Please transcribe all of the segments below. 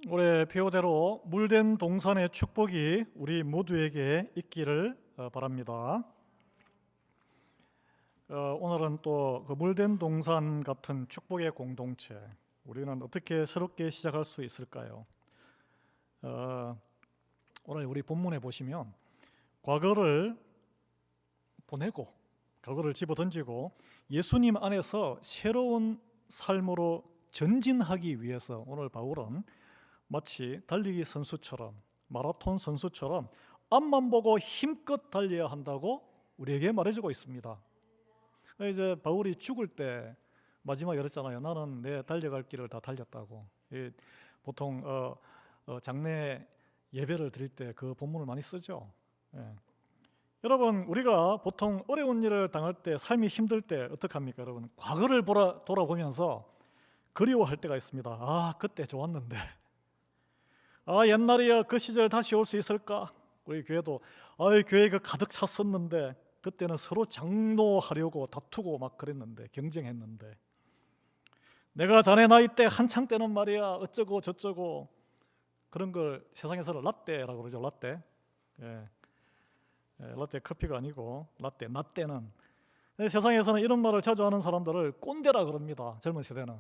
올해 표대로 물된 동산의 축복이 우리 모두에게 있기를 바랍니다. 오늘은 또 그 물된 동산 같은 축복의 공동체, 우리는 어떻게 새롭게 시작할 수 있을까요? 오늘 우리 본문에 보시면 과거를 보내고 과거를 집어던지고 예수님 안에서 새로운 삶으로 전진하기 위해서 오늘 바울은 마치 달리기 선수처럼, 마라톤 선수처럼 앞만 보고 힘껏 달려야 한다고 우리에게 말해주고 있습니다. 이제 바울이 죽을 때 마지막에 그랬잖아요. 나는 내 달려갈 길을 다 달렸다고. 보통 장례 예배를 드릴 때 그 본문을 많이 쓰죠. 여러분, 우리가 보통 어려운 일을 당할 때, 삶이 힘들 때 어떻게 합니까? 여러분, 과거를 돌아보면서 그리워할 때가 있습니다. 아, 그때 좋았는데, 옛날이야 그 시절 다시 올 수 있을까? 우리 교회도 교회가 가득 찼었는데 그때는 서로 장로하려고 다투고 막 그랬는데, 경쟁했는데, 내가 자네 나이 때 한창 때는 말이야 어쩌고 저쩌고, 그런 걸 세상에서는 라떼라고 그러죠. 라떼. 라떼 커피가 아니고 라떼, 나 때는. 세상에서는 이런 말을 자주 하는 사람들을 꼰대라 그럽니다. 젊은 세대는.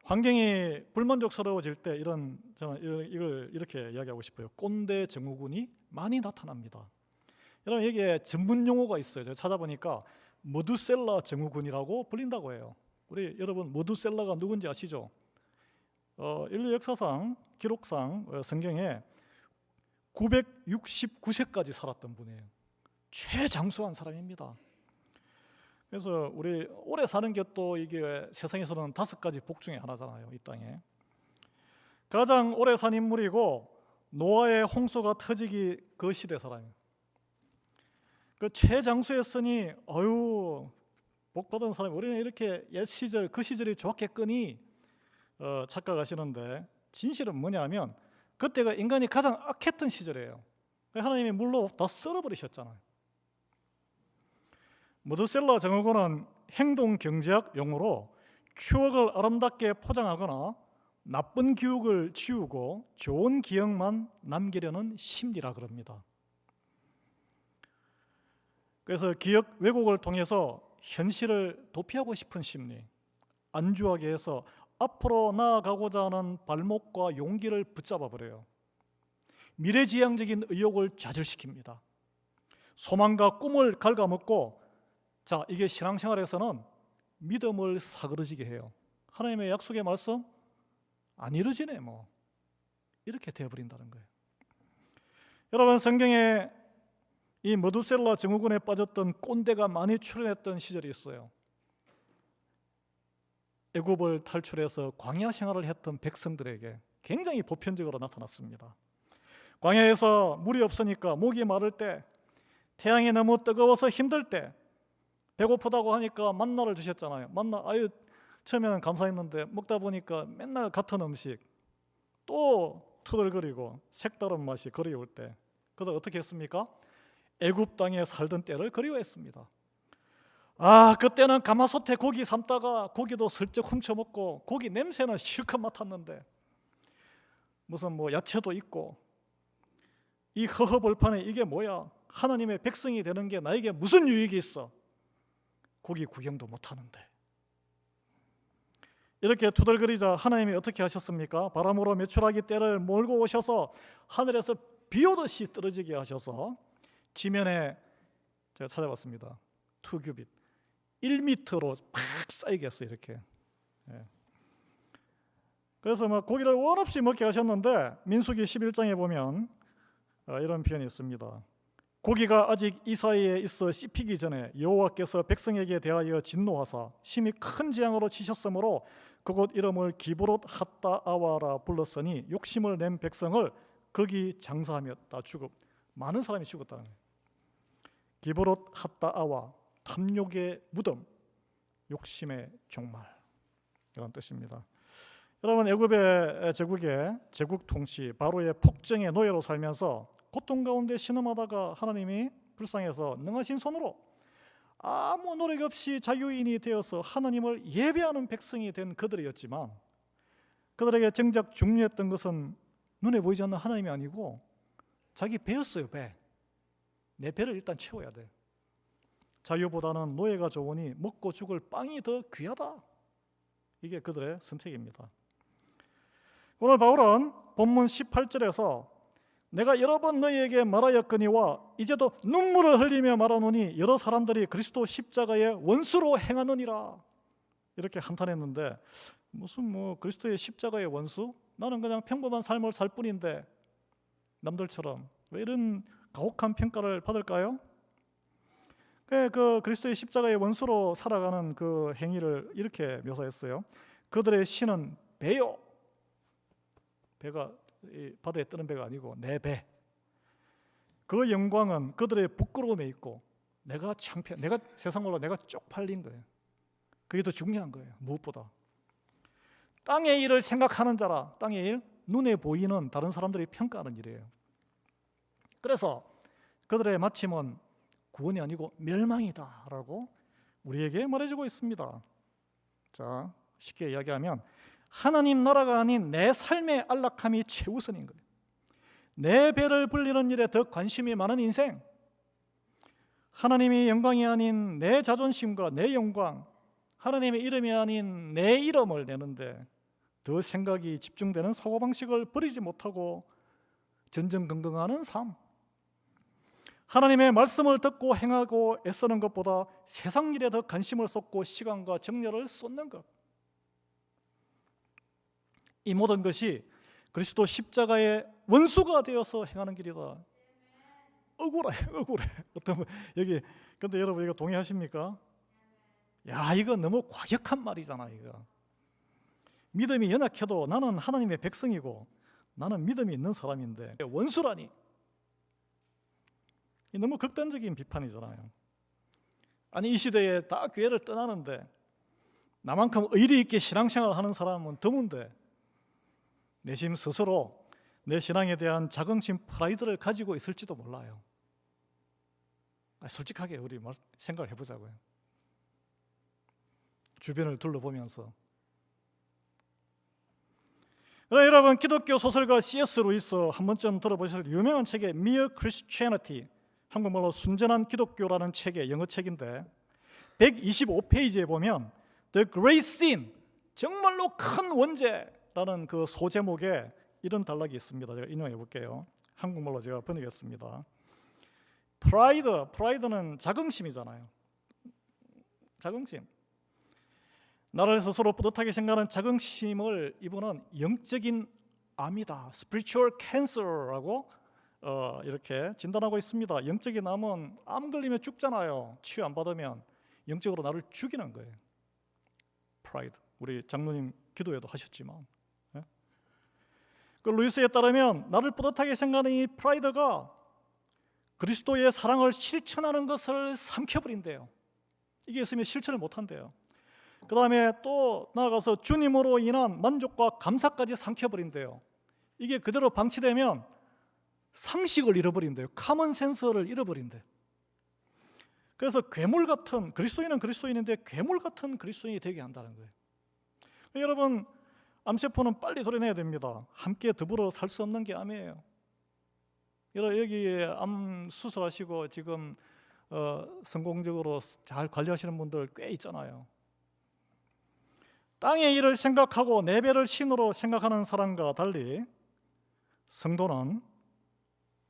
환경이 불만족스러워질 때 저는 이걸 이렇게 이야기하고 싶어요. 꼰대 증후군이 많이 나타납니다. 여러분, 여기에 전문 용어가 있어요. 제가 찾아보니까 머두셀라 증후군이라고 불린다고 해요. 여러분, 머두셀라가 누군지 아시죠? 인류 역사상 기록상 성경에 969세까지 살았던 분이에요. 최장수한 사람입니다. 그래서 우리 오래 사는 게 또 이게 세상에서는 5가지 복 중에 하나잖아요. 이 땅에 가장 오래 산 인물이고, 노아의 홍수가 터지기 그 시대 사람이에요. 그 최장수였으니 복 받은 사람이, 우리는 이렇게 옛 시절 그 시절이 좋았겠거니 착각하시는데, 진실은 뭐냐면 그때가 인간이 가장 악했던 시절이에요. 하나님이 물로 다 썰어버리셨잖아요. 머두셀라 증후군은 행동 경제학 용어로 추억을 아름답게 포장하거나 나쁜 기억을 지우고 좋은 기억만 남기려는 심리라 그럽니다. 그래서 기억 왜곡을 통해서 현실을 도피하고 싶은 심리, 안주하게 해서 앞으로 나아가고자 하는 발목과 용기를 붙잡아 버려요. 미래지향적인 의욕을 좌절시킵니다. 소망과 꿈을 갉아먹고, 이게 신앙생활에서는 믿음을 사그러지게 해요. 하나님의 약속의 말씀 안 이루어지네 이렇게 되어버린다는 거예요. 여러분, 성경에 이 머두셀라 증후군에 빠졌던 꼰대가 많이 출현했던 시절이 있어요. 애굽을 탈출해서 광야 생활을 했던 백성들에게 굉장히 보편적으로 나타났습니다. 광야에서 물이 없으니까 목이 마를 때, 태양이 너무 뜨거워서 힘들 때, 배고프다고 하니까 만나를 주셨잖아요. 만나, 처음에는 감사했는데 먹다 보니까 맨날 같은 음식, 또 투덜거리고 색다른 맛이 그리울 때, 그들 어떻게 했습니까? 애굽 땅에 살던 때를 그리워했습니다. 그때는 가마솥에 고기 삶다가 고기도 슬쩍 훔쳐먹고, 고기 냄새는 실컷 맡았는데 무슨 야채도 있고, 이 허허벌판에 이게 뭐야? 하나님의 백성이 되는 게 나에게 무슨 유익이 있어? 고기 구경도 못하는데. 이렇게 투덜거리자 하나님이 어떻게 하셨습니까? 바람으로 메추라기 떼를 몰고 오셔서 하늘에서 비 오듯이 떨어지게 하셔서 지면에, 제가 찾아봤습니다, 2규빗 1m로 팍 쌓이게 했어요. 이렇게. 그래서 고기를 원 없이 먹게 하셨는데, 민수기 11장에 보면 이런 표현이 있습니다. 고기가 아직 이 사이에 있어 씹히기 전에 여호와께서 백성에게 대하여 진노하사 심히 큰 재앙으로 치셨으므로 그곳 이름을 기브롯 핫다아와라 불렀으니 욕심을 낸 백성을 거기 장사하며 다 죽음. 많은 사람이 죽었다는 거예요. 기브롯 핫다아와, 탐욕의 무덤, 욕심의 종말, 이런 뜻입니다. 여러분, 애굽의 제국 통치 바로의 폭정의 노예로 살면서 고통 가운데 신음하다가 하나님이 불쌍해서 능하신 손으로 아무 노력 없이 자유인이 되어서 하나님을 예배하는 백성이 된 그들이었지만, 그들에게 정작 중요했던 것은 눈에 보이지 않는 하나님이 아니고 자기 배였어요. 배. 내 배를 일단 채워야 돼. 자유보다는 노예가 좋으니 먹고 죽을 빵이 더 귀하다. 이게 그들의 선택입니다. 오늘 바울은 본문 18절에서 내가 여러 번 너희에게 말하였거니와 이제도 눈물을 흘리며 말하노니 여러 사람들이 그리스도 십자가의 원수로 행하느니라. 이렇게 한탄했는데 무슨 그리스도의 십자가의 원수? 나는 그냥 평범한 삶을 살 뿐인데 남들처럼 왜 이런 가혹한 평가를 받을까요? 그 그리스도의 십자가의 원수로 살아가는 그 행위를 이렇게 묘사했어요. 그들의 신은 배요. 배가 바다에 뜨는 배가 아니고 내 배. 그 영광은 그들의 부끄러움에 있고 내가 세상으로 내가 쪽팔린 거예요. 그게 더 중요한 거예요. 무엇보다 땅의 일을 생각하는 자라. 땅의 일, 눈에 보이는 다른 사람들이 평가하는 일이에요. 그래서 그들의 마침은 구원이 아니고 멸망이다라고 우리에게 말해주고 있습니다. 자, 쉽게 이야기하면 하나님 나라가 아닌 내 삶의 안락함이 최우선인 거예요. 내 배를 불리는 일에 더 관심이 많은 인생, 하나님의 영광이 아닌 내 자존심과 내 영광, 하나님의 이름이 아닌 내 이름을 내는데 더 생각이 집중되는 사고방식을 버리지 못하고 전전긍긍하는 삶, 하나님의 말씀을 듣고 행하고 애쓰는 것보다 세상 일에 더 관심을 쏟고 시간과 정열을 쏟는 것, 이 모든 것이 그리스도 십자가의 원수가 되어서 행하는 길이다. 억울해. 어떤 분 여기 근데 여러분 이거 동의하십니까? 야, 이거 너무 과격한 말이잖아. 이거 믿음이 연약해도 나는 하나님의 백성이고 나는 믿음이 있는 사람인데 원수라니, 너무 극단적인 비판이잖아요. 아니 이 시대에 다 교회를 떠나는데 나만큼 의리 있게 신앙생활을 하는 사람은 드문데 내심 스스로 내 신앙에 대한 자긍심, 프라이드를 가지고 있을지도 몰라요. 솔직하게 우리 생각을 해보자고요. 주변을 둘러보면서. 여러분, 기독교 소설가 C.S. 루이스 한 번쯤 들어보실 유명한 책의 Mere Christianity, 한국말로 순전한 기독교라는 책의 영어책인데 125페이지에 보면 The Great Sin, 정말로 큰 원죄라는 그 소제목에 이런 단락이 있습니다. 제가 인용해 볼게요. 한국말로 제가 번역했습니다. 프라이드는 자긍심이잖아요. 자긍심. 나를 스스로 뿌듯하게 생각하는 자긍심을 이분은 영적인 암이다, spiritual cancer라고 이렇게 진단하고 있습니다. 영적인 암은 암 걸리면 죽잖아요. 치유 안 받으면 영적으로 나를 죽이는 거예요. 프라이드. 우리 장로님 기도에도 하셨지만, 그 루이스에 따르면 나를 뿌듯하게 생각하는 이 프라이드가 그리스도의 사랑을 실천하는 것을 삼켜버린대요. 이게 있으면 실천을 못한대요. 그 다음에 또 나아가서 주님으로 인한 만족과 감사까지 삼켜버린대요. 이게 그대로 방치되면 상식을 잃어버린대요. 카먼 센서를 잃어버린대요. 그래서 괴물 같은, 그리스도인은 그리스도인인데 괴물 같은 그리스도인이 되게 한다는 거예요. 여러분, 암세포는 빨리 도려내야 됩니다. 함께 더불어 살 수 없는 게 암이에요. 여러분, 여기 암 수술하시고 지금 성공적으로 잘 관리하시는 분들 꽤 있잖아요. 땅의 일을 생각하고 내 배를 신으로 생각하는 사람과 달리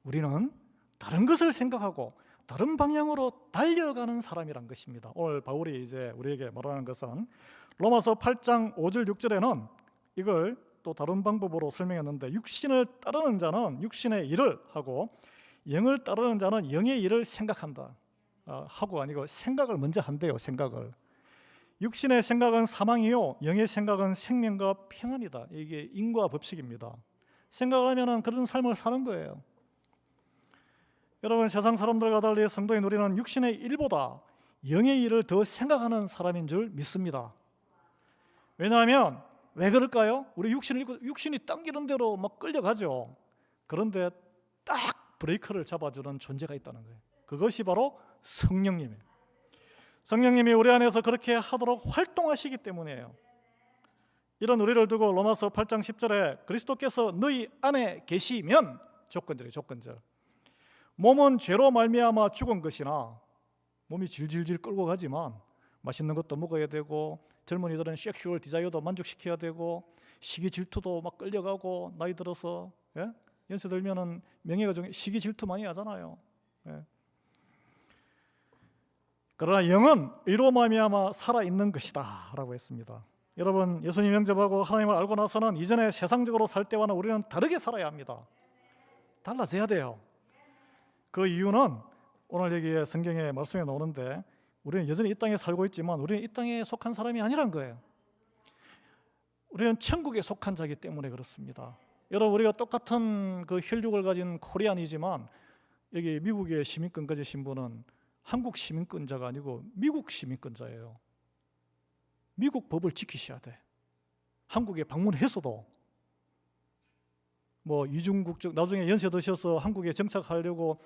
우리는 다른 것을 생각하고 다른 방향으로 달려가는 사람이란 것입니다. 오늘 바울이 이제 우리에게 말하는 것은 로마서 8장 5절 6절에는 이걸 또 다른 방법으로 설명했는데, 육신을 따르는 자는 육신의 일을 하고 영을 따르는 자는 영의 일을 생각한다. 하고 아니고 생각을 먼저 한대요. 생각을. 육신의 생각은 사망이요 영의 생각은 생명과 평안이다. 이게 인과 법칙입니다. 생각을 하면 그런 삶을 사는 거예요. 여러분, 세상 사람들과 달리 성도인 우리는 육신의 일보다 영의 일을 더 생각하는 사람인 줄 믿습니다. 왜냐하면 왜 그럴까요? 우리 육신이 당기는 대로 막 끌려가죠. 그런데 딱 브레이크를 잡아주는 존재가 있다는 거예요. 그것이 바로 성령님이에요. 성령님이 우리 안에서 그렇게 하도록 활동하시기 때문이에요. 이런 우리를 두고 로마서 8장 10절에 그리스도께서 너희 안에 계시면, 조건절이에요. 조건절. 몸은 죄로 말미암아 죽은 것이나, 몸이 질질질 끌고 가지만 맛있는 것도 먹어야 되고, 젊은이들은 섹슈얼 디자이어도 만족시켜야 되고, 시기 질투도 막 끌려가고, 나이 들어서 연세 들면은 명예가 좀 시기 질투 많이 하잖아요. 그러나 영은 의로 말미암아 살아있는 것이다 라고 했습니다. 여러분, 예수님 영접하고 하나님을 알고 나서는 이전에 세상적으로 살 때와는 우리는 다르게 살아야 합니다. 달라져야 돼요. 그 이유는 오늘 여기에 성경에 말씀에 나오는데, 우리는 여전히 이 땅에 살고 있지만 우리는 이 땅에 속한 사람이 아니란 거예요. 우리는 천국에 속한 자이기 때문에 그렇습니다. 여러분, 우리가 똑같은 그 혈육을 가진 코리안이지만 여기 미국의 시민권 가지신 분은 한국 시민권자가 아니고 미국 시민권자예요. 미국 법을 지키셔야 돼. 한국에 방문해서도 뭐 이중국적, 나중에 연세 드셔서 한국에 정착하려고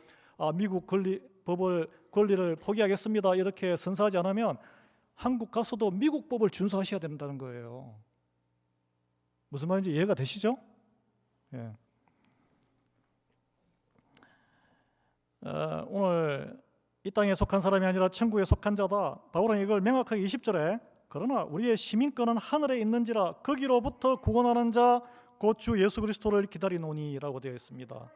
미국 권리를 포기하겠습니다 이렇게 선서하지 않으면 한국 가서도 미국 법을 준수하셔야 된다는 거예요. 무슨 말인지 이해가 되시죠? 예. 오늘 이 땅에 속한 사람이 아니라 천국에 속한 자다. 바울은 이걸 명확하게 20절에 그러나 우리의 시민권은 하늘에 있는지라 거기로부터 구원하는 자 곧 주 예수 그리스도를 기다리노니라고 되어 있습니다.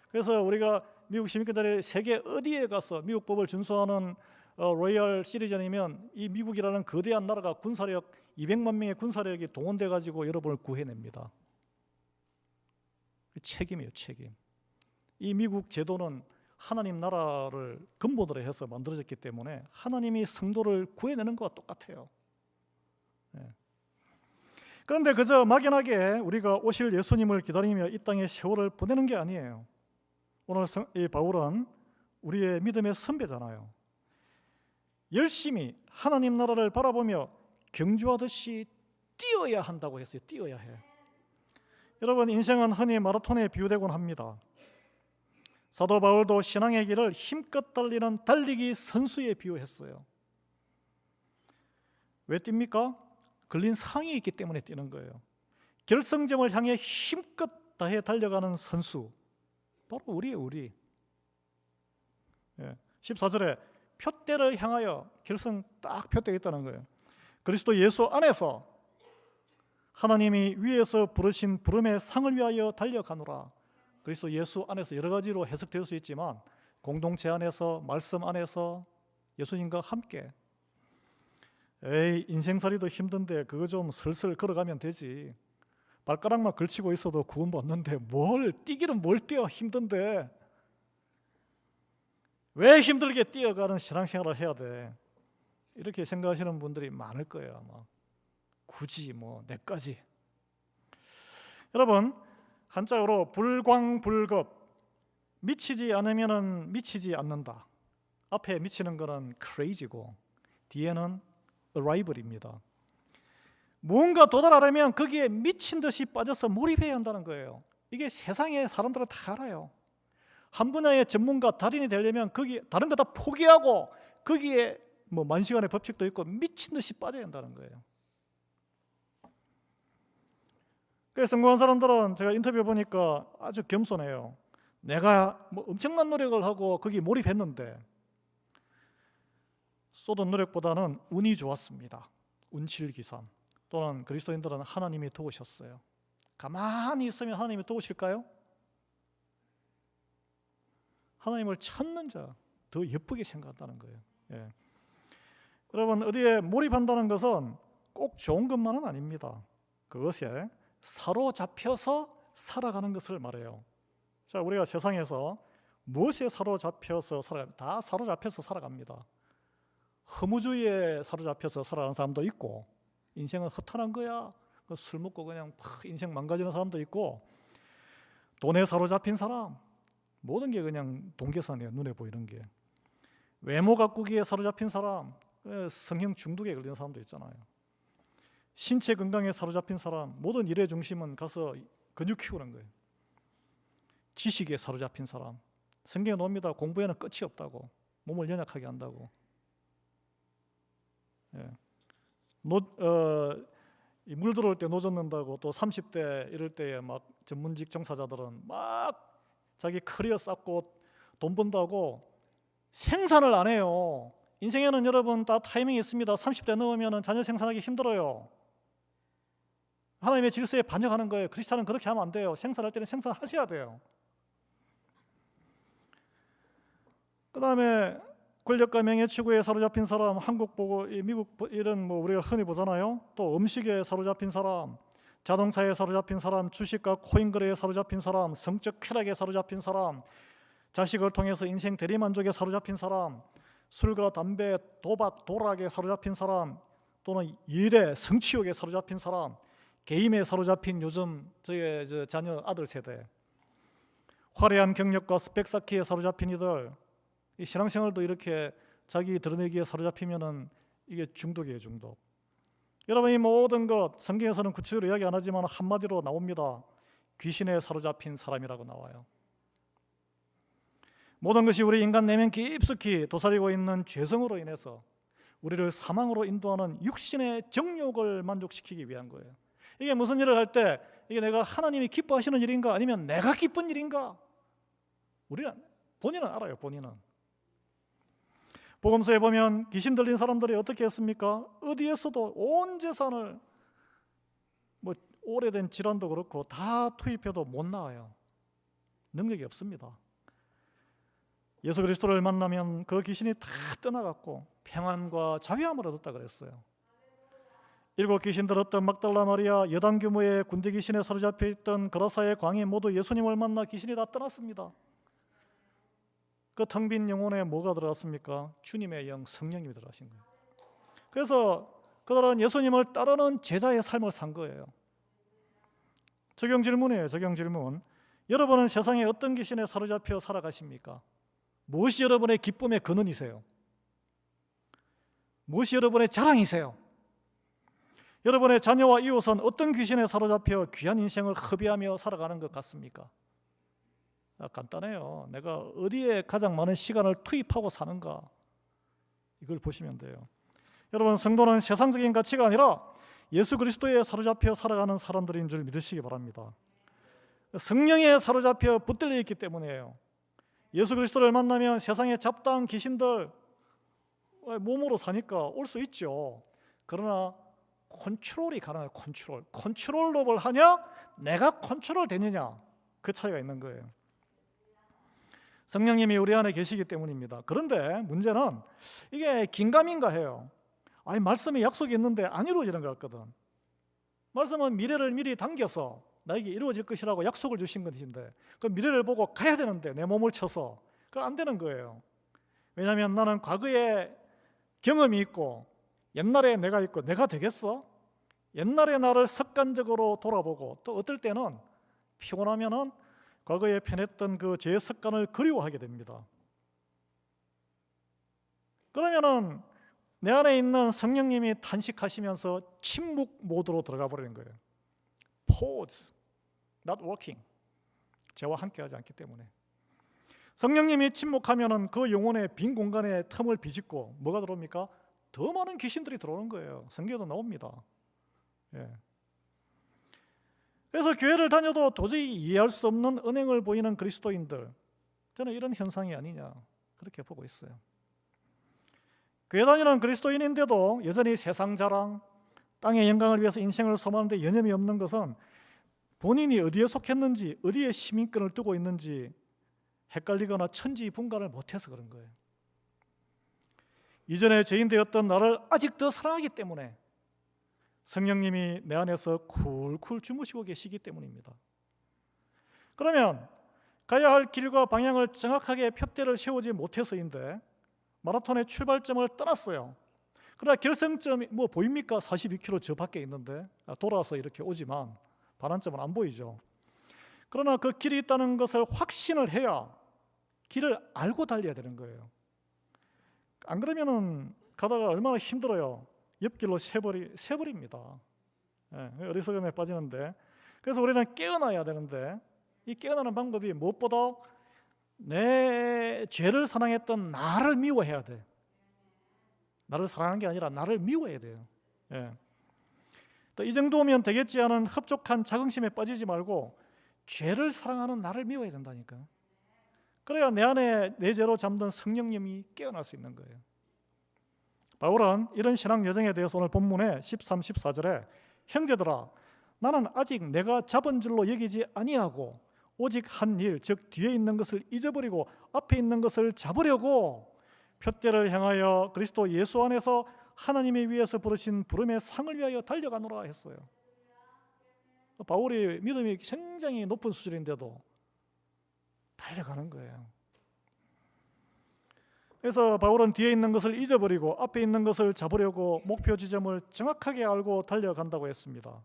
그래서 우리가 미국 시민권자들이 세계 어디에 가서 미국 법을 준수하는 로열 시리즌이면 이 미국이라는 거대한 나라가 군사력 200만 명의 군사력이 동원돼 가지고 여러분을 구해냅니다. 책임이에요, 책임. 이 미국 제도는 하나님 나라를 근본으로 해서 만들어졌기 때문에 하나님이 성도를 구해내는 것과 똑같아요. 그런데 그저 막연하게 우리가 오실 예수님을 기다리며 이 땅에 세월을 보내는 게 아니에요. 오늘 이 바울은 우리의 믿음의 선배잖아요. 열심히 하나님 나라를 바라보며 경주하듯이 뛰어야 한다고 했어요. 뛰어야 해. 여러분, 인생은 흔히 마라톤에 비유되곤 합니다. 사도 바울도 신앙의 길을 힘껏 달리는 달리기 선수에 비유했어요. 왜 뜁니까? 걸린 상이 있기 때문에 뛰는 거예요. 결승점을 향해 힘껏 다해 달려가는 선수, 바로 우리예요. 우리. 14절에 표대를 향하여 결승 딱 표대가 있다는 거예요. 그리스도 예수 안에서 하나님이 위에서 부르신 부름의 상을 위하여 달려가노라. 그리스도 예수 안에서 여러 가지로 해석될 수 있지만 공동체 안에서, 말씀 안에서 예수님과 함께. 에이, 인생살이도 힘든데 그거 좀 슬슬 걸어가면 되지. 발가락만 걸치고 있어도 구원받는데 뭘 뛰기는 뭘 뛰어, 힘든데. 왜 힘들게 뛰어가는 신앙생활을 해야 돼? 이렇게 생각하시는 분들이 많을 거예요. 아마. 굳이 뭐 내까지. 여러분, 한자어로 불광불급, 미치지 않으면 미치지 않는다. 앞에 미치는 거는 crazy고 뒤에는 arrival입니다. 무언가 도달하려면 거기에 미친 듯이 빠져서 몰입해야 한다는 거예요. 이게 세상의 사람들은 다 알아요. 한 분야의 전문가, 달인이 되려면 거기 다른 거 다 포기하고 거기에 뭐 만시간의 법칙도 있고 미친 듯이 빠져야 한다는 거예요. 그래서 성공한 사람들은 제가 인터뷰 보니까 아주 겸손해요. 내가 뭐 엄청난 노력을 하고 거기 몰입했는데 쏟은 노력보다는 운이 좋았습니다. 운칠기삼. 또는 그리스도인들은 하나님이 도우셨어요. 가만히 있으면 하나님이 도우실까요? 하나님을 찾는 자 더 예쁘게 생각한다는 거예요. 예. 여러분, 어디에 몰입한다는 것은 꼭 좋은 것만은 아닙니다. 그것에 사로잡혀서 살아가는 것을 말해요. 자, 우리가 세상에서 무엇에 사로잡혀서 다 사로잡혀서 살아갑니다. 허무주의에 사로잡혀서 살아가는 사람도 있고, 인생은 허탄한 거야, 술 먹고 그냥 인생 망가지는 사람도 있고, 돈에 사로잡힌 사람, 모든 게 그냥 동계산이에요. 눈에 보이는 게. 외모 가꾸기에 사로잡힌 사람, 성형 중독에 걸리는 사람도 있잖아요. 신체 건강에 사로잡힌 사람, 모든 일의 중심은 가서 근육 키우는 거예요. 지식에 사로잡힌 사람, 성경에 나옵니다. 공부에는 끝이 없다고, 몸을 연약하게 한다고. 물 들어올 때 노젓는다고 또 30대 이럴 때에 막 전문직 종사자들은 막 자기 커리어 쌓고 돈 번다고 생산을 안 해요. 인생에는 여러분 다 타이밍이 있습니다. 30대 넘으면 자녀 생산하기 힘들어요. 하나님의 질서에 반역하는 거예요. 크리스찬은 그렇게 하면 안 돼요. 생산할 때는 생산하셔야 돼요. 그 다음에 권력과 명예 추구에 사로잡힌 사람, 한국 보고 미국 이런 뭐 우리가 흔히 보잖아요. 또 음식에 사로잡힌 사람, 자동차에 사로잡힌 사람, 주식과 코인 거래에 사로잡힌 사람, 성적 쾌락에 사로잡힌 사람, 자식을 통해서 인생 대리만족에 사로잡힌 사람, 술과 담배, 도박, 도락에 사로잡힌 사람, 또는 일에 성취욕에 사로잡힌 사람, 게임에 사로잡힌 요즘 저의 자녀 아들 세대, 화려한 경력과 스펙 쌓기에 사로잡힌 이들, 이 신앙생활도 이렇게 자기 드러내기에 사로잡히면은 이게 중독이에요, 중독. 여러분 이 모든 것 성경에서는 구체적으로 이야기 안 하지만 한마디로 나옵니다. 귀신에 사로잡힌 사람이라고 나와요. 모든 것이 우리 인간 내면 깊숙이 도사리고 있는 죄성으로 인해서 우리를 사망으로 인도하는 육신의 정욕을 만족시키기 위한 거예요. 이게 무슨 일을 할 때 이게 내가 하나님이 기뻐하시는 일인가 아니면 내가 기쁜 일인가? 우리는 본인은 알아요. 본인은. 복음서에 보면 귀신 들린 사람들이 어떻게 했습니까? 어디에서도 온 재산을 뭐 오래된 질환도 그렇고 다 투입해도 못 나와요. 능력이 없습니다. 예수 그리스도를 만나면 그 귀신이 다 떠나갔고 평안과 자유함을 얻었다 그랬어요. 7 귀신 들었던 막달라 마리아, 여단 규모의 군대 귀신에 사로잡혀 있던 거라사의 광이 모두 예수님을 만나 귀신이 다 떠났습니다. 그 텅 빈 영혼에 뭐가 들어갔습니까? 주님의 영, 성령님이 들어가신 거예요. 그래서 그들은 예수님을 따르는 제자의 삶을 산 거예요. 적용 질문이에요. 적용 질문. 여러분은 세상에 어떤 귀신에 사로잡혀 살아가십니까? 무엇이 여러분의 기쁨의 근원이세요? 무엇이 여러분의 자랑이세요? 여러분의 자녀와 이웃은 어떤 귀신에 사로잡혀 귀한 인생을 허비하며 살아가는 것 같습니까? 간단해요. 내가 어디에 가장 많은 시간을 투입하고 사는가, 이걸 보시면 돼요. 여러분, 성도는 세상적인 가치가 아니라 예수 그리스도에 사로잡혀 살아가는 사람들인 줄 믿으시기 바랍니다. 성령에 사로잡혀 붙들려 있기 때문이에요. 예수 그리스도를 만나면 세상의 잡다한 귀신들 몸으로 사니까 올 수 있죠. 그러나 컨트롤이 가능해요. 컨트롤업을 하냐, 내가 컨트롤 되느냐, 그 차이가 있는 거예요. 성령님이 우리 안에 계시기 때문입니다. 그런데 문제는 이게 긴가민가 해요. 아니, 말씀에 약속이 있는데 안 이루어지는 것 같거든. 말씀은 미래를 미리 당겨서 나에게 이루어질 것이라고 약속을 주신 것인데 그 미래를 보고 가야 되는데 내 몸을 쳐서 그거 안 되는 거예요. 왜냐하면 나는 과거에 경험이 있고 옛날에 내가 있고 내가 되겠어? 옛날의 나를 습관적으로 돌아보고 또 어떨 때는 피곤하면은 과거에 편했던 그 죄의 습관을 그리워하게 됩니다. 그러면은 내 안에 있는 성령님이 탄식하시면서 침묵 모드로 들어가 버리는 거예요. Pause, not working. 저와 함께하지 않기 때문에. 성령님이 침묵하면은 그 영혼의 빈 공간에 틈을 비집고 뭐가 들어옵니까? 더 많은 귀신들이 들어오는 거예요. 성경에도 나옵니다. 예. 그래서 교회를 다녀도 도저히 이해할 수 없는 은행을 보이는 그리스도인들, 저는 이런 현상이 아니냐 그렇게 보고 있어요. 교회 다니는 그리스도인인데도 여전히 세상 자랑, 땅의 영광을 위해서 인생을 소모하는데 여념이 없는 것은 본인이 어디에 속했는지, 어디에 시민권을 두고 있는지 헷갈리거나 천지분간을 못해서 그런 거예요. 이전에 죄인 되었던 나를 아직 더 사랑하기 때문에 성령님이 내 안에서 쿨쿨 주무시고 계시기 때문입니다. 그러면 가야 할 길과 방향을 정확하게 표대를 세우지 못해서인데 마라톤의 출발점을 떠났어요. 그러나 결승점이 뭐 보입니까? 42km 저 밖에 있는데 돌아서 이렇게 오지만 반환점은 안 보이죠. 그러나 그 길이 있다는 것을 확신을 해야 길을 알고 달려야 되는 거예요. 안 그러면은 가다가 얼마나 힘들어요. 옆길로 새버립니다. 예, 어리석음에 빠지는데, 그래서 우리는 깨어나야 되는데 이 깨어나는 방법이 무엇보다 내 죄를 사랑했던 나를 미워해야 돼. 나를 사랑하는 게 아니라 나를 미워해야 돼요. 예. 또 이 정도면 되겠지 하는 흡족한 자긍심에 빠지지 말고 죄를 사랑하는 나를 미워야 된다니까. 그래야 내 안에 내 죄로 잠든 성령님이 깨어날 수 있는 거예요. 바울은 이런 신앙 여정에 대해서 오늘 본문에 13, 14절에 형제들아 나는 아직 내가 잡은 줄로 여기지 아니하고 오직 한 일, 즉 뒤에 있는 것을 잊어버리고 앞에 있는 것을 잡으려고 표대를 향하여 그리스도 예수 안에서 하나님의 위에서 부르신 부름의 상을 위하여 달려가노라 했어요. 바울이 믿음이 굉장히 높은 수준인데도 달려가는 거예요. 그래서 바울은 뒤에 있는 것을 잊어버리고 앞에 있는 것을 잡으려고 목표 지점을 정확하게 알고 달려간다고 했습니다.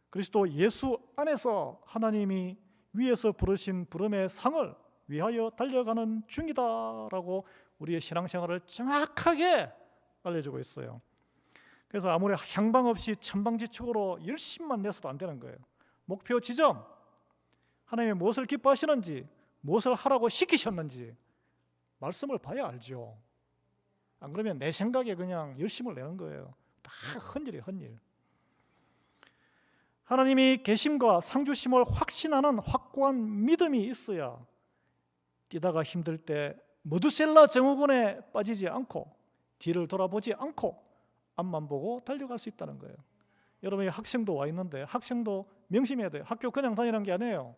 그리스도 예수 안에서 하나님이 위에서 부르신 부름의 상을 위하여 달려가는 중이다라고 우리의 신앙생활을 정확하게 알려주고 있어요. 그래서 아무리 향방 없이 천방지축으로 열심만 내서도 안 되는 거예요. 목표 지점, 하나님이 무엇을 기뻐하시는지, 무엇을 하라고 시키셨는지 말씀을 봐야 알죠. 안 그러면 내 생각에 그냥 열심을 내는 거예요. 다 헛일이에요, 헛일. 하나님이 계심과 상주심을 확신하는 확고한 믿음이 있어야 뛰다가 힘들 때 머두셀라 증후군에 빠지지 않고 뒤를 돌아보지 않고 앞만 보고 달려갈 수 있다는 거예요. 여러분이 학생도 와 있는데 학생도 명심해야 돼요. 학교 그냥 다니는 게 아니에요.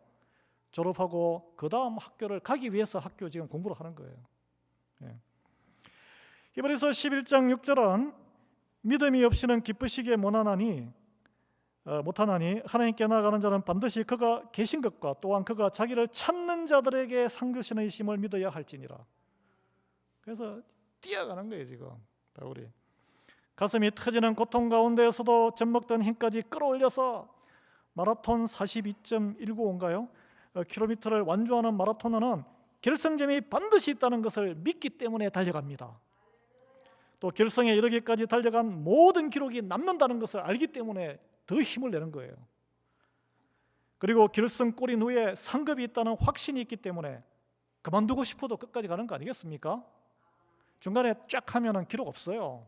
졸업하고 그 다음 학교를 가기 위해서 학교 지금 공부를 하는 거예요. 히브리서 11장 6절은 믿음이 없이는 기쁘시게 못하나니 하나님께 나아가는 자는 반드시 그가 계신 것과 또한 그가 자기를 찾는 자들에게 상 주시는 이심을 믿어야 할지니라. 그래서 뛰어가는 거예요 지금 바울이. 가슴이 터지는 고통 가운데에서도 젖먹던 힘까지 끌어올려서 마라톤 42.195인가요? 킬로미터를 완주하는 마라토너는 결승점이 반드시 있다는 것을 믿기 때문에 달려갑니다. 또 결승에 이르기까지 달려간 모든 기록이 남는다는 것을 알기 때문에 더 힘을 내는 거예요. 그리고 결승 골인 후에 상급이 있다는 확신이 있기 때문에 그만두고 싶어도 끝까지 가는 거 아니겠습니까? 중간에 쫙 하면은 기록 없어요.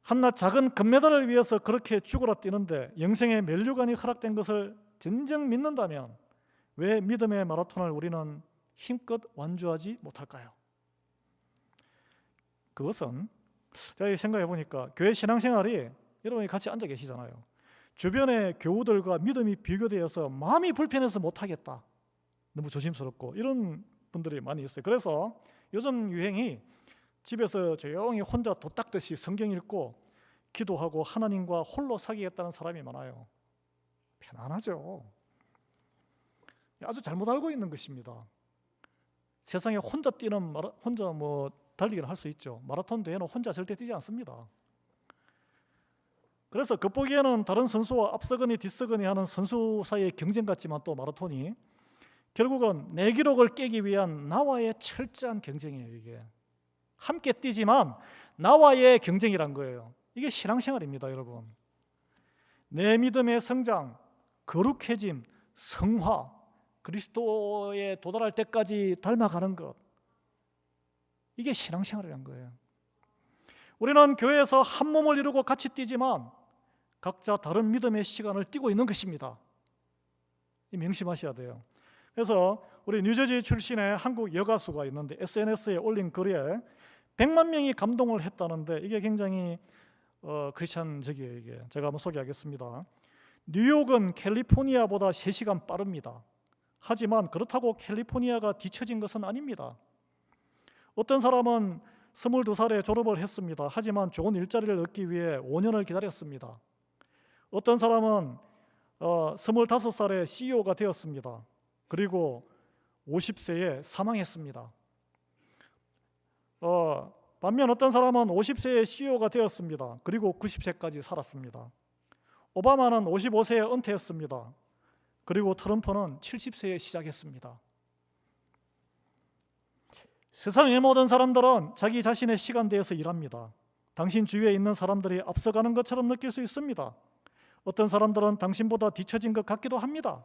한낱 작은 금메달을 위해서 그렇게 죽으러 뛰는데 영생의 면류관이 허락된 것을 진정 믿는다면 왜 믿음의 마라톤을 우리는 힘껏 완주하지 못할까요? 그것은 제가 생각해 보니까 교회 신앙생활이 여러분이 같이 앉아 계시잖아요. 주변의 교우들과 믿음이 비교되어서 마음이 불편해서 못하겠다, 너무 조심스럽고 이런 분들이 많이 있어요. 그래서 요즘 유행이 집에서 조용히 혼자 도 닦듯이 성경 읽고 기도하고 하나님과 홀로 사귀겠다는 사람이 많아요. 편안하죠. 아주 잘못 알고 있는 것입니다. 세상에 혼자 뛰는 혼자 달리기를 할 수 있죠. 마라톤 대회는 혼자 절대 뛰지 않습니다. 그래서 겉보기에는 다른 선수와 앞서거니 뒤서거니 하는 선수 사이의 경쟁 같지만 또 마라톤이 결국은 내 기록을 깨기 위한 나와의 철저한 경쟁이에요. 이게 함께 뛰지만 나와의 경쟁이란 거예요. 이게 신앙생활입니다, 여러분. 내 믿음의 성장, 거룩해짐, 성화, 그리스도에 도달할 때까지 닮아가는 것, 이게 신앙생활이란 거예요. 우리는 교회에서 한 몸을 이루고 같이 뛰지만 각자 다른 믿음의 시간을 뛰고 있는 것입니다. 명심하셔야 돼요. 그래서 우리 뉴저지 출신의 한국 여가수가 있는데 SNS에 올린 글에 100만 명이 감동을 했다는데 이게 굉장히 크리스찬적이에요. 이게 제가 한번 소개하겠습니다. 뉴욕은 캘리포니아보다 3시간 빠릅니다. 하지만 그렇다고 캘리포니아가 뒤처진 것은 아닙니다. 어떤 사람은 22살에 졸업을 했습니다. 하지만 좋은 일자리를 얻기 위해 5년을 기다렸습니다. 어떤 사람은 25살에 CEO가 되었습니다. 그리고 50세에 사망했습니다. 반면 어떤 사람은 50세에 CEO가 되었습니다. 그리고 90세까지 살았습니다. 오바마는 55세에 은퇴했습니다. 그리고 트럼프는 70세에 시작했습니다. 세상의 모든 사람들은 자기 자신의 시간대에서 일합니다. 당신 주위에 있는 사람들이 앞서가는 것처럼 느낄 수 있습니다. 어떤 사람들은 당신보다 뒤처진 것 같기도 합니다.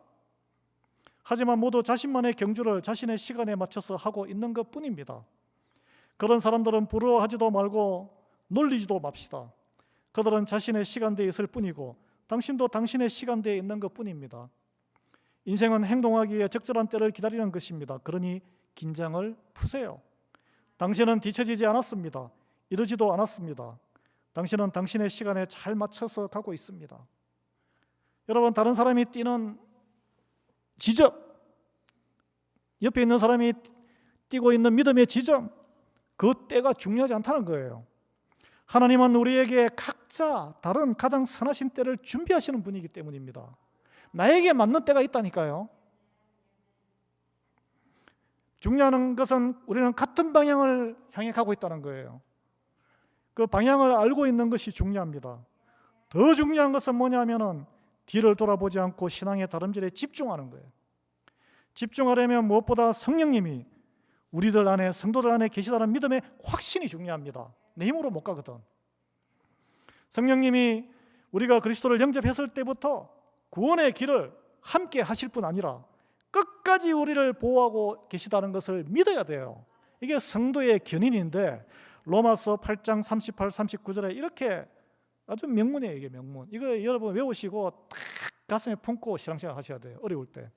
하지만 모두 자신만의 경주를 자신의 시간에 맞춰서 하고 있는 것뿐입니다. 그런 사람들은 부러워하지도 말고 놀리지도 맙시다. 그들은 자신의 시간대에 있을 뿐이고 당신도 당신의 시간대에 있는 것뿐입니다. 인생은 행동하기에 적절한 때를 기다리는 것입니다. 그러니 긴장을 푸세요. 당신은 뒤처지지 않았습니다. 이러지도 않았습니다. 당신은 당신의 시간에 잘 맞춰서 가고 있습니다. 여러분, 다른 사람이 뛰는 지점, 옆에 있는 사람이 뛰고 있는 믿음의 지점, 그 때가 중요하지 않다는 거예요. 하나님은 우리에게 각자 다른 가장 선하신 때를 준비하시는 분이기 때문입니다. 나에게 맞는 때가 있다니까요. 중요한 것은 우리는 같은 방향을 향해 가고 있다는 거예요. 그 방향을 알고 있는 것이 중요합니다. 더 중요한 것은 뭐냐면은 뒤를 돌아보지 않고 신앙의 다름질에 집중하는 거예요. 집중하려면 무엇보다 성령님이 우리들 안에, 성도들 안에 계시다는 믿음의 확신이 중요합니다. 내 힘으로 못 가거든. 성령님이 우리가 그리스도를 영접했을 때부터 구원의 길을 함께 하실 뿐 아니라 끝까지 우리를 보호하고 계시다는 것을 믿어야 돼요. 이게 성도의 견인인데 로마서 8장 38, 39절에 이렇게 아주 명문이에요. 이게 명문. 이거 여러분 외우시고 딱 가슴에 품고 신앙생활 하셔야 돼요. 어려울 때.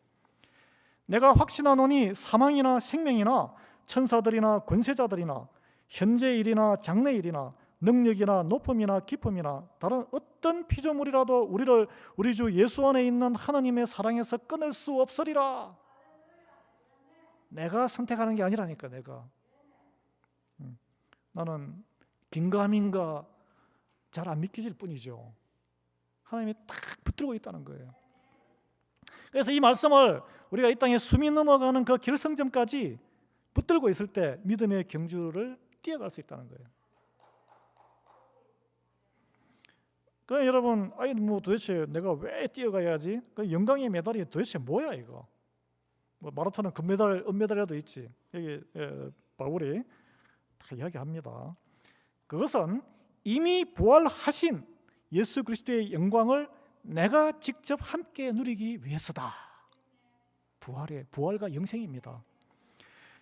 내가 확신하노니 사망이나 생명이나 천사들이나 권세자들이나 현재 일이나 장래 일이나 능력이나 높음이나 깊음이나 다른 어떤 피조물이라도 우리를 우리 주 예수 안에 있는 하나님의 사랑에서 끊을 수 없으리라. 내가 선택하는 게 아니라니까. 내가 나는 긴가민가 잘 안 믿기질 뿐이죠. 하나님이 딱 붙들고 있다는 거예요. 그래서 이 말씀을 우리가 이 땅에 숨이 넘어가는 그 결승점까지 붙들고 있을 때 믿음의 경주를 뛰어갈 수 있다는 거예요. 그럼 여러분, 뭐 도대체 내가 왜 뛰어가야지? 그 영광의 메달이 도대체 뭐야 이거? 뭐 마라톤은 금메달, 은메달이라도 있지. 여기 바울이 다 이야기합니다. 그것은 이미 부활하신 예수 그리스도의 영광을 내가 직접 함께 누리기 위해서다. 부활과 영생입니다.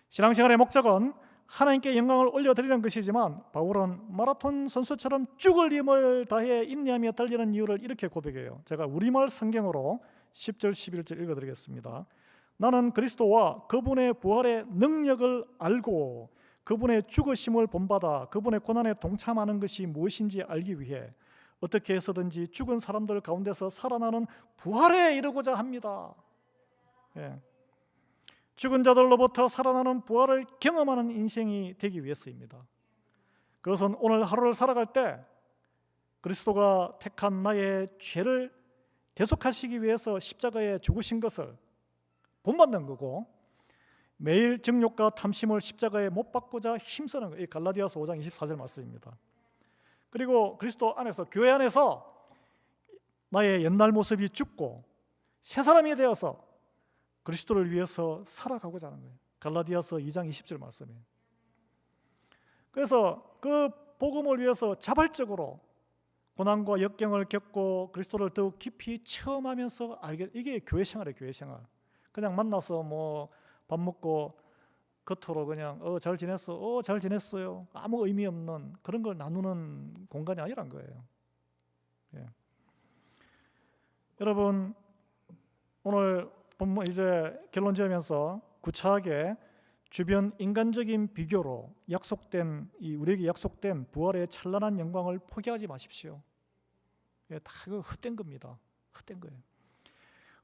신앙생활의 목적은 하나님께 영광을 올려드리는 것이지만 바울은 마라톤 선수처럼 죽을 힘을 다해 인내하며 달리는 이유를 이렇게 고백해요. 제가 우리말 성경으로 10절 11절 읽어드리겠습니다. 나는 그리스도와 그분의 부활의 능력을 알고 그분의 죽으심을 본받아 그분의 고난에 동참하는 것이 무엇인지 알기 위해 어떻게 해서든지 죽은 사람들 가운데서 살아나는 부활에 이르고자 합니다. 예. 죽은 자들로부터 살아나는 부활을 경험하는 인생이 되기 위해서입니다. 그것은 오늘 하루를 살아갈 때 그리스도가 택한 나의 죄를 대속하시기 위해서 십자가에 죽으신 것을 본받는 거고, 매일 정욕과 탐심을 십자가에 못 박고자 힘쓰는 거예요. 갈라디아서 5장 24절 말씀입니다. 그리고 그리스도 안에서, 교회 안에서 나의 옛날 모습이 죽고 새 사람이 되어서 그리스도를 위해서 살아가고자 하는 거예요. 갈라디아서 2장 20절 말씀이에요. 그래서 그 복음을 위해서 자발적으로 고난과 역경을 겪고 그리스도를 더욱 깊이 체험하면서 알게, 이게 교회 생활이에요. 교회 생활. 그냥 만나서 뭐 밥 먹고 겉으로 그냥 잘 지냈어, 잘 지냈어요, 아무 의미 없는 그런 걸 나누는 공간이 아니란 거예요. 예. 여러분, 오늘 본문 이제 결론 지으면서 구차하게 주변 인간적인 비교로 우리에게 약속된 부활의 찬란한 영광을 포기하지 마십시오. 예, 다 그 헛된 겁니다. 헛된 거예요.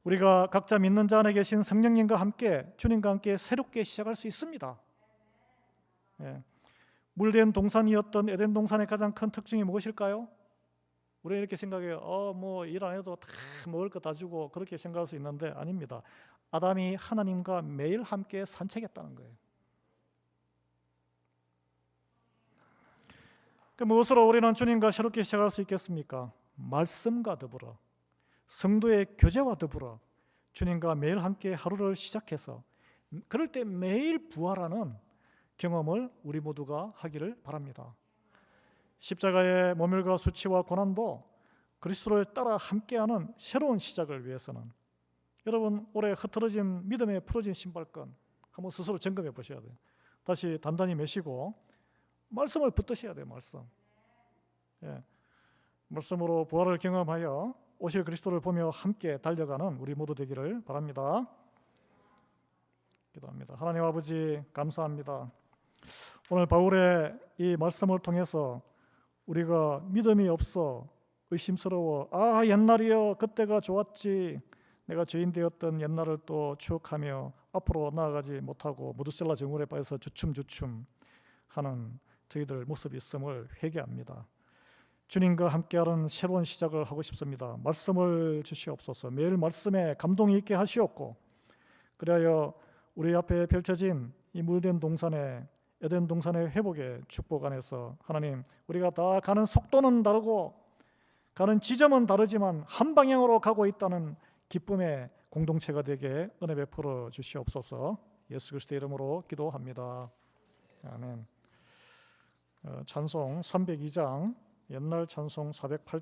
우리가 각자 믿는 자 안에 계신 성령님과 함께, 주님과 함께 새롭게 시작할 수 있습니다. 예. 물된 동산이었던 에덴 동산의 가장 큰 특징이 무엇일까요? 우리는 이렇게 생각해요. 뭐 일 안 해도 다 먹을 거 다 주고, 그렇게 생각할 수 있는데 아닙니다. 아담이 하나님과 매일 함께 산책했다는 거예요. 무엇으로 우리는 주님과 새롭게 시작할 수 있겠습니까? 말씀과 더불어, 성도의 교제와 더불어 주님과 매일 함께 하루를 시작해서, 그럴 때 매일 부활하는 경험을 우리 모두가 하기를 바랍니다. 십자가의 모멸과 수치와 고난도 그리스도를 따라 함께하는 새로운 시작을 위해서는, 여러분 올해 흐트러진 믿음에 풀어진 신발끈 한번 스스로 점검해 보셔야 돼요. 다시 단단히 매시고 말씀을 붙드셔야 돼요. 말씀. 예. 말씀으로 부활을 경험하여 오실 그리스도를 보며 함께 달려가는 우리 모두 되기를 바랍니다. 기도합니다. 하나님 아버지 감사합니다. 오늘 바울의 이 말씀을 통해서 우리가 믿음이 없어 의심스러워 옛날이여 그때가 좋았지, 내가 죄인 되었던 옛날을 또 추억하며 앞으로 나아가지 못하고 무드셀라 정원에 빠져서 주춤주춤 하는 저희들 모습이 있음을 회개합니다. 주님과 함께하는 새로운 시작을 하고 싶습니다. 말씀을 주시옵소서. 매일 말씀에 감동이 있게 하시옵고, 그리하여 우리 앞에 펼쳐진 이 물된 동산의 에덴 동산의 회복의 축복 안에서 하나님, 우리가 다 가는 속도는 다르고 가는 지점은 다르지만 한 방향으로 가고 있다는 기쁨의 공동체가 되게 은혜 베풀어 주시옵소서. 예수 그리스도의 이름으로 기도합니다. 아멘. 찬송 302장, 옛날 찬송 408